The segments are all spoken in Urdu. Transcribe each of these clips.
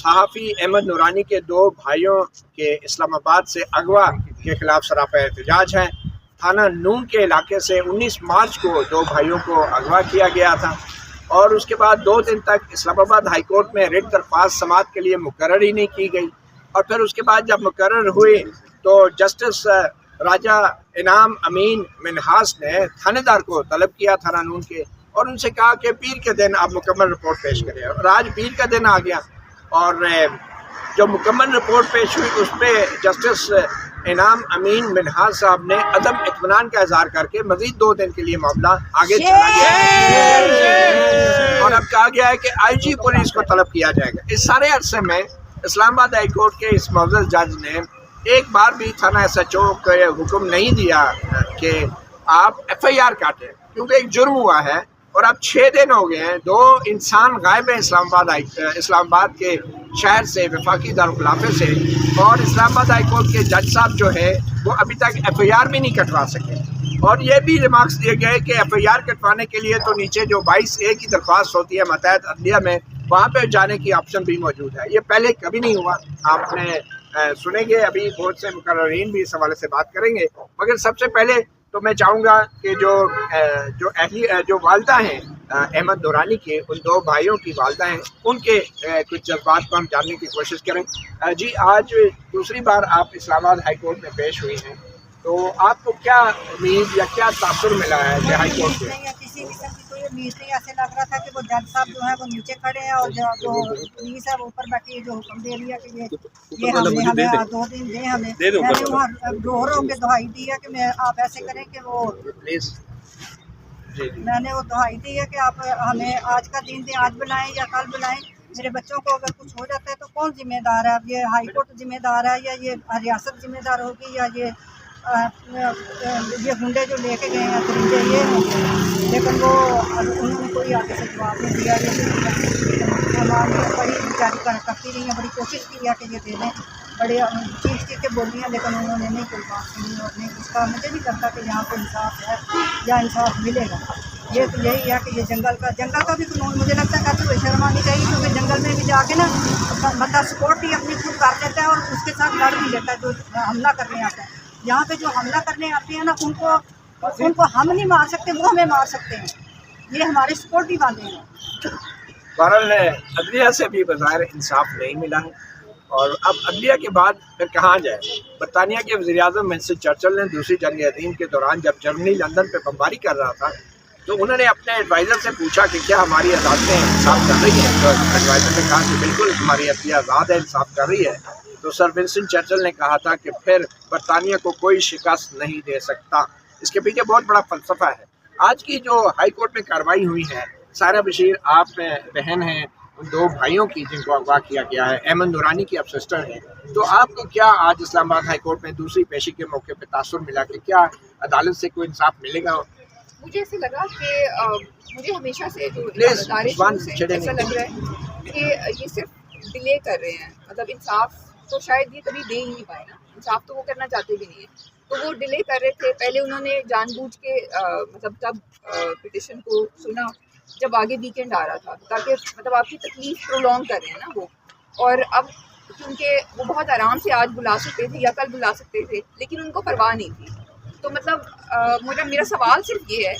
صحافی احمد نورانی کے دو بھائیوں کے اسلام آباد سے اغوا کے خلاف سراپا احتجاج ہے۔ تھانہ نون کے علاقے سے 19 مارچ کو دو بھائیوں کو اغوا کیا گیا تھا اور اس کے بعد 2 دن تک اسلام آباد ہائی کورٹ میں ریٹ درخواست سماعت کے لیے مقرر ہی نہیں کی گئی، اور پھر اس کے بعد جب مقرر ہوئی تو جسٹس راجہ انعام امین منہاس نے تھانے دار کو طلب کیا تھانہ نون کے، اور ان سے کہا کہ پیر کے دن آپ مکمل رپورٹ پیش کریں، اور آج پیر کا دن آ گیا اور جو مکمل رپورٹ پیش ہوئی اس پہ جسٹس انعام امین منہاس صاحب نے عدم اطمینان کا اظہار کر کے مزید 2 دن کے لیے معاملہ آگے چلا گیا، اور اب کہا گیا ہے کہ آئی جی پولیس کو طلب کیا جائے گا۔ اس سارے عرصے میں اسلام آباد ہائی کورٹ کے اس معزز جج نے ایک بار بھی تھانہ ایس ایچ او کو حکم نہیں دیا کہ آپ ایف آئی آر کاٹیں، کیونکہ ایک جرم ہوا ہے، اور اب 6 دن ہو گئے ہیں، 2 انسان غائب ہیں اسلام آباد کے شہر سے، وفاقی دارالخلافے سے، اور اسلام آباد ہائی کورٹ کے جج صاحب جو ہے وہ ابھی تک ایف آئی آر بھی نہیں کٹوا سکے، اور یہ بھی ریمارکس دیے گئے کہ ایف آئی آر کٹوانے کے لیے تو نیچے جو 22A کی درخواست ہوتی ہے ماتحت عدلیہ میں، وہاں پہ جانے کی آپشن بھی موجود ہے۔ یہ پہلے کبھی نہیں ہوا، آپ نے سنیں گے، ابھی بہت سے مقررین بھی اس حوالے سے بات کریں گے، مگر سب سے پہلے تو میں چاہوں گا کہ جو والدہ ہیں احمد نورانی کے، ان 2 بھائیوں کی والدہ ہیں، ان کے کچھ جذبات کو ہم جاننے کی کوشش کریں۔ جی، آج دوسری بار آپ اسلام آباد ہائی کورٹ میں پیش ہوئی ہیں، تو آپ کو کیا امید یا کیا تاثر ملا ہے کہ ہائی کورٹ سے؟ کسی قسم کی کوئی امید نہیں، ایسے لگ رہا تھا کہ وہ جج صاحب جو ہے وہ نیچے کھڑے ہیں اور جو پولیس ہے وہ اوپر بیٹھی ہے، جو حکم دے رہی ہے کہ یہ ہمیں 2 دن دیں ہمیں۔ میں نے وہاں رو کے دہائی دی ہے کہ آپ ایسے کریں کہ وہ پلیز میں نے وہ دہائی دی ہے کہ آپ ہمیں آج کا دن دیں، آج بلائیں یا کل بلائیں، میرے بچوں کو اگر کچھ ہو جاتا ہے تو کون ذمہ دار ہے؟ اب یہ ہائی کورٹ ذمہ دار ہے یا یہ ریاست ذمہ دار ہوگی یا یہ گنڈے جو لے کے گئے ہیں درندے یہ ہوں گے؟ لیکن وہ انہوں نے کوئی آگے سے جواب نہیں دیا۔ ہماری بڑی بیچاری کرتی رہی ہیں، بڑی کوشش کی ہے کہ یہ دے دیں، بڑے چیخ کے بولی ہیں، لیکن انہوں نے نہیں کوئی بات سنی، اور نہیں اس کا مجھے نہیں لگتا کہ یہاں پہ انصاف ہے یا انصاف ملے گا۔ یہ تو یہی ہے کہ یہ جنگل کا بھی قانون مجھے لگتا ہے کہ کوئی شرم آنی چاہیے، کیونکہ جنگل میں بھی جا کے نا بندہ سپورٹ ہی اپنی خود کر لیتا ہے اور اس کے ساتھ لڑ بھی لیتا ہے جو حملہ کرنے آتا ہے۔ یہاں پہ جو حملہ کرنے آتے ہیں نا ان کو ہم نہیں مار سکتے، وہ ہمیں مار سکتے ہیں، یہ ہمارے سپورٹ ہی باندھے ہیں۔ بہرحال عدلیہ سے بھی بظاہر انصاف نہیں ملا ہے، اور اب عدلیہ کے بعد پھر کہاں جائے؟ برطانیہ کے وزیر اعظم ونسٹن چرچل نے دوسری جنگ عظیم کے دوران جب جرمنی لندن پہ بمباری کر رہا تھا تو انہوں نے اپنے ایڈوائزر سے پوچھا کہ کیا ہماری عدالتیں انصاف کر رہی ہیں، تو ایڈوائزر نے کہا کہ بالکل ہماری عدلیہ آزاد ہے، انصاف کر رہی ہے، تو سر ونسٹن چرچل نے کہا تھا کہ پھر برطانیہ کو کوئی شکست نہیں دے سکتا۔ اس کے پیچھے بہت بڑا فلسفہ ہے۔ آج کی جو ہائی کورٹ میں کارروائی ہوئی ہے، سارہ بشیر آپ بہن ہیں ان 2 بھائیوں کی جن کو اغوا کیا گیا ہے، احمد نورانی کی آپ سسٹر ہیں، تو آپ کو کیا آج اسلام آباد ہائی کورٹ میں دوسری پیشی کے موقع پہ تاثر ملا کہ کیا عدالت سے کوئی انصاف ملے گا؟ مجھے ایسے لگا کہ مجھے ہمیشہ سے جو ایسا لگ رہا ہے کہ یہ صرف ڈیلے کر رہے ہیں، مطلب انصاف تو شاید یہ کبھی دے ہی نہیں پائے نا، انصاف تو وہ کرنا چاہتے بھی نہیں ہیں، تو وہ ڈیلے کر رہے تھے۔ پہلے انہوں نے جان بوجھ کے مطلب تب پٹیشن کو سنا جب آگے ویکینڈ آ رہا تھا، تاکہ مطلب آپ کی تکلیف پرولونگ کر رہے ہیں نا وہ، اور اب کیونکہ وہ بہت آرام سے آج بلا سکتے تھے یا کل بلا سکتے تھے، لیکن ان کو پرواہ نہیں تھی۔ تو مطلب میرا سوال صرف یہ ہے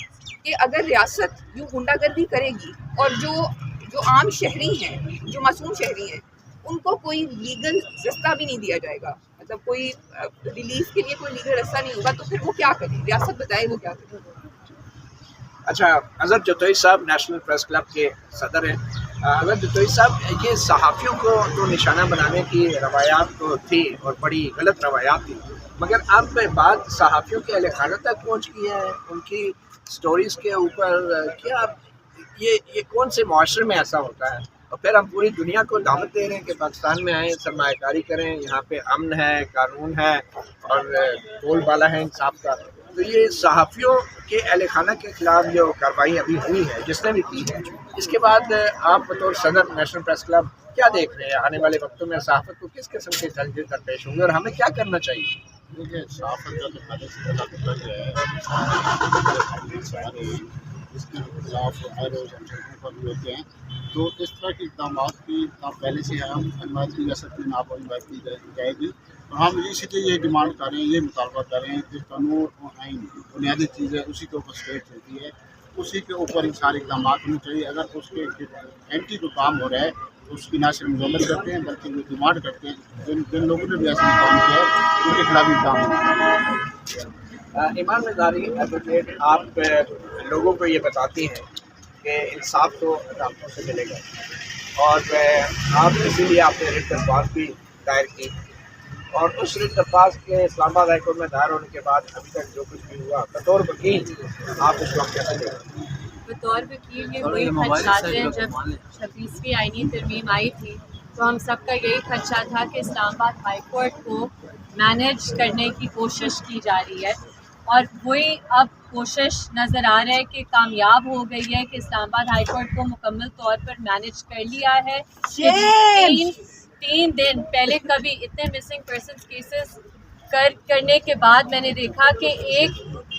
کہ اگر ریاست یوں غنڈہ گردی کرے گی اور جو عام شہری ہیں، جو معصوم شہری ہیں، ان کو کوئی لیگل رستہ بھی نہیں دیا جائے گا، مطلب کوئی ریلیف کے لیے کوئی لیگل رستہ نہیں ہوگا، تو پھر وہ کیا کریں؟ ریاست بتائے وہ کیا کریں۔ اچھا، اظہر جتوئی صاحب نیشنل پریس کلب کے صدر ہیں۔ اظہر جتوئی صاحب، یہ صحافیوں کو تو نشانہ بنانے کی روایات تو تھی اور بڑی غلط روایات تھی، مگر اب بات صحافیوں کے اہل خانہ تک پہنچ گئی ہے، ان کی سٹوریز کے اوپر، کیا یہ کون سے معاشرے میں ایسا ہوتا ہے؟ اور پھر ہم پوری دنیا کو دعوت دے رہے ہیں کہ پاکستان میں آئیں، سرمایہ کاری کریں، یہاں پہ امن ہے، قانون ہے اور بول بالا ہے انصاف کا۔ تو یہ صحافیوں کے اہل خانہ کے خلاف جو کارروائی ابھی ہوئی ہے، جس نے بھی کی ہے، اس کے بعد آپ بطور صدر نیشنل پریس کلب کیا دیکھ رہے ہیں؟ آنے والے وقتوں میں صحافت کو کس قسم کے چیلنجز درپیش ہوں گے اور ہمیں کیا کرنا چاہیے؟ دیکھیے، صحافت کا تو پہلے سے پہلا مطلب یہ ہے اس کے خلاف ہر روز ہم سڑکوں پر بھی ہوتے ہیں. تو اس طرح کے اقدامات کی پہلے سے ہم حمایت کی جا سکتی ہیں، آپ حمایت کی جائے گی. اور ہم اسی لیے یہ ڈیمانڈ کر رہے ہیں، یہ مطالبہ کر رہے ہیں کہ قانون اور آئین بنیادی چیز ہے، اسی کے اوپر اسٹیٹ چلتی ہے، اسی کے اوپر ان سارے اقدامات ہونے چاہیے. اگر اس کے اینٹی کو کام ہو رہا ہے تو اس کی نہ صرف مذمت کرتے ہیں بلکہ وہ ڈیمانڈ کرتے ہیں جن لوگوں نے بھی ایسا کام کیا ہے ان کے خلاف بھی کام ہونا چاہیے. ایمان مزاری ایڈوکیٹ، آپ لوگوں کو یہ بتاتی ہیں کہ انصاف تو عدالتوں سے ملے گا، اور آپ اسی لیے آپ نے ریٹ درخواست بھی دائر کی، اور اس ریٹ درخواست کے اسلام آباد ہائی کورٹ میں دائر ہونے کے بعد ابھی تک جو کچھ بھی ہوا، بطور وکیل آپ اس وقت کیسے لے گئے؟ بطور وکیل یہ وہی خدشات ہیں. جب 26ویں آئینی ترمیم آئی تھی تو ہم سب کا یہی خدشہ تھا کہ اسلام آباد ہائی کورٹ کو مینیج کرنے کی کوشش کی جا رہی ہے، اور وہی اب کوشش نظر آ رہا ہے کہ کامیاب ہو گئی ہے کہ اسلام آباد ہائی کورٹ کو مکمل طور پر مینیج کر لیا ہے. تین دن پہلے کبھی اتنے مسنگ پرسنس کیسز کرنے کے بعد میں نے دیکھا کہ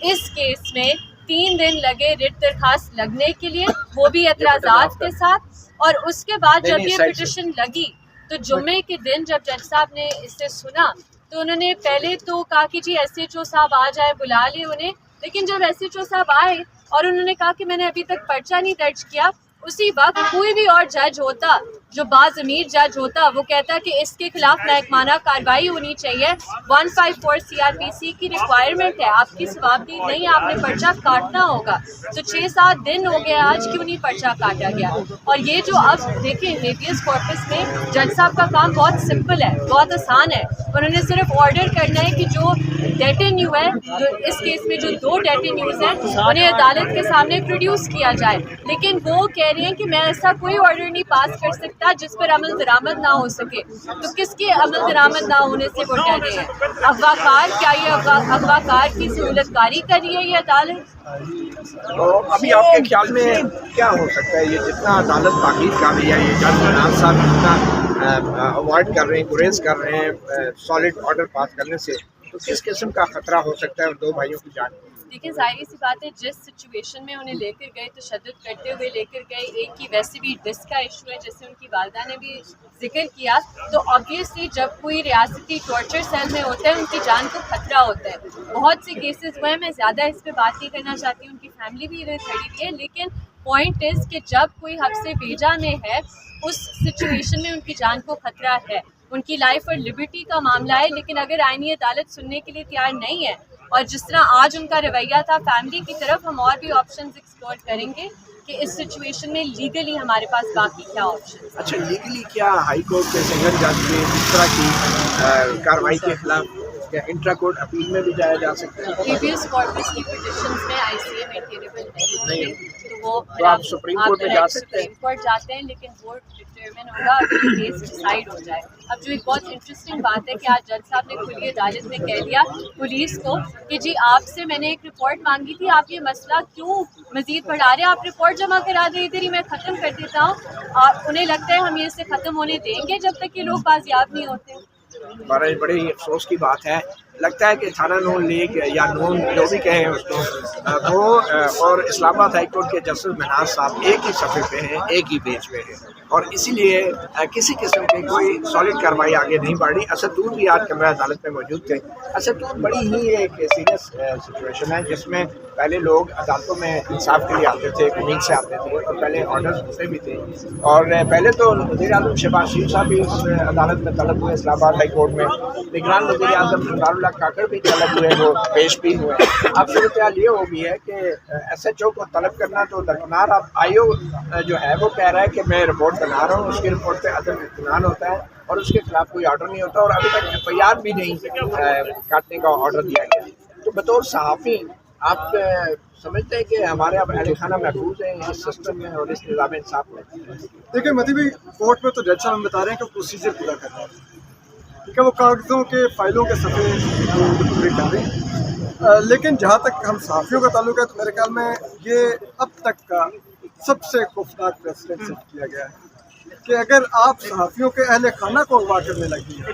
اس کیس میں 3 دن لگے ریٹ درخواست لگنے کے لیے، وہ بھی اعتراضات کے ساتھ. اور اس کے بعد جب یہ پٹیشن لگی تو جمعے کے دن جب جج صاحب نے اسے سنا تو انہوں نے پہلے تو کہا کہ جی ایس ایچ او صاحب آ جائے، بلا لیں انہیں. لیکن جب ایس ایچ او صاحب آئے اور انہوں نے کہا کہ میں نے ابھی تک پرچہ نہیں درج کیا، اسی وقت کوئی بھی اور جج ہوتا جو باضمیر جج ہوتا وہ کہتا کہ اس کے خلاف محکمانہ کارروائی ہونی چاہیے. 154 CRPC کی ریکوائرمنٹ ہے، آپ کی ثوابدید نہیں، آپ نے پرچہ کاٹنا ہوگا. تو 6-7 دن ہو گئے، آج کیوں نہیں پرچہ کاٹا گیا؟ اور یہ جو اب دیکھیں ہیبیس کارپس میں جج صاحب کا کام بہت سمپل ہے، بہت آسان ہے. انہوں نے صرف آرڈر کرنا ہے کہ جو ڈیٹینیو ہے، جو اس کیس میں جو 2 ڈیٹینیوز ہیں انہیں عدالت کے سامنے پروڈیوس کیا جائے. لیکن وہ کہہ رہی ہیں کہ میں ایسا کوئی آرڈر نہیں پاس کر سکتا جس پر عمل درآمد نہ ہو سکے. تو کس کے عمل درآمد نہ ہونے سے وہ ڈر رہے ہیں؟ اغوا کار، کیا یہ اغوا کار کی سہولت کاری کر رہی ہے یہ عدالت؟ تو ابھی آپ کے خیال میں کیا ہو سکتا ہے؟ یہ جتنا عدالت تاکید کر رہی ہے، یہ جج مناز صاحب جتنا اوائڈ کر رہے ہیں، گریز کر رہے ہیں سالڈ آرڈر پاس کرنے سے، تو کس قسم کا خطرہ ہو سکتا ہے ان 2 بھائیوں کی جان کو؟ دیکھیں ظاہری سی بات ہے، جس سچویشن میں انہیں لے کر گئے، تشدد کرتے ہوئے لے کر گئے، ایک کی ویسے بھی ڈسک کا ایشو ہے جیسے ان کی والدہ نے بھی ذکر کیا. تو آبویسلی جب کوئی ریاستی ٹارچر سیل میں ہوتا ہے ان کی جان کو خطرہ ہوتا ہے. بہت سے کیسز ہوئے ہیں، میں زیادہ اس پہ بات نہیں کرنا چاہتی، ان کی فیملی بھی ادھر کھڑی ہوئی ہے. لیکن پوائنٹ از کہ جب کوئی حبس بیجا میں ہے، اس سچویشن میں ان کی جان کو خطرہ ہے، ان کی لائف اور لبرٹی کا معاملہ ہے. لیکن اگر آئینی عدالت سننے کے لیے تیار نہیں ہے، اور جس طرح آج ان کا رویہ تھا فیملی کی طرف، ہم اور بھی آپشنز ایکسپلور کریں گے کہ اس سچویشن میں لیگلی ہمارے پاس باقی کیا آپشن. اچھا، لیگلی کیا ہائی کورٹ کے سنگل جج میں اس طرح کی کارروائی کے خلاف کیا انٹرا کورٹ اپیل میں بھی جایا جا سکتا ہے؟ ہیبیس کارپس کی پٹیشنز میں ICA مینٹینیبل نہیں ہوتے، تو وہ تو آپ سپریم کورٹ میں جا سکتے ہیں؟ سپریم کورٹ جاتے ہیں، لیکن وہ ڈٹرمن ہوگا اگر کیس ڈیسائیڈ ہو جائے. اب جو ایک بہت انٹرسٹنگ بات ہے کہ آج جج صاحب نے کھلی عدالت میں کہہ دیا پولیس کو کہ جی آپ سے میں نے ایک رپورٹ مانگی تھی، آپ یہ مسئلہ کیوں مزید بڑھا رہے ہیں، آپ رپورٹ جمع کرا دیں، ادھر ہی میں ختم کر دیتا ہوں. انہیں لگتا ہے ہم یہ اسے ختم ہونے دیں گے جب تک یہ لوگ بازیاب نہیں ہوتے. بڑے ہی افسوس کی بات ہے. لگتا ہے کہ تھانہ نون لیگ یا نون جو بھی کہیں اس کو، وہ اور اسلام آباد ہائی کورٹ کے جسٹس مناز صاحب ایک ہی صفحے پہ ہیں، ایک ہی پیج پہ ہیں، اور اسی لیے کسی قسم کی کوئی سالڈ کارروائی آگے نہیں بڑھ رہی. اسدود بھی آج کمرہ عدالت میں موجود تھے. اسدود بڑی ہی ایک سیریس سچویشن ہے جس میں پہلے لوگ عدالتوں میں انصاف کے لیے آتے تھے، امید سے آتے تھے، اور پہلے آرڈرز ہوتے بھی تھے. اور پہلے تو وزیر اعظم شہباز شریف صاحب بھی اس عدالت میں طلب ہوئے اسلام آباد ہائی کورٹ میں، نگران وزیر اعظم عمران اللہ کاکڑ بھی طلب ہوئے، وہ پیش بھی ہوئے. اب صورتحال یہ ہو گئی ہے کہ SHO کو طلب کرنا تو درکنار. اب IO جو ہے وہ کہہ رہا ہے کہ میں رپورٹ بنا رہا ہوں، اس کی رپورٹ پہ عدم اطمینان ہوتا ہے اور اس کے خلاف کوئی آرڈر نہیں ہوتا، اور ابھی تک FIR بھی نہیں کاٹنے کا آرڈر دیا گیا. تو بطور صحافی آپ سمجھتے ہیں کہ ہمارے اب اہل خانہ محفوظ ہیں اس سسٹم میں اور اس نظام انصاف میں؟ دیکھیں مدی بھائی، کورٹ میں تو جج صاحب ہم بتا رہے ہیں کہ پروسیجر پورا کر رہے ہیں، ٹھیک ہے، وہ کاغذوں کے فائلوں کے صفحے پورے کر رہے ہیں. لیکن جہاں تک ہم صحافیوں کا تعلق ہے تو میرے خیال میں یہ اب تک کا سب سے خوفناک پریسیڈنٹ سیٹ کیا گیا ہے کہ اگر آپ صحافیوں کے اہل خانہ کو اغوا کرنے لگی ہیں،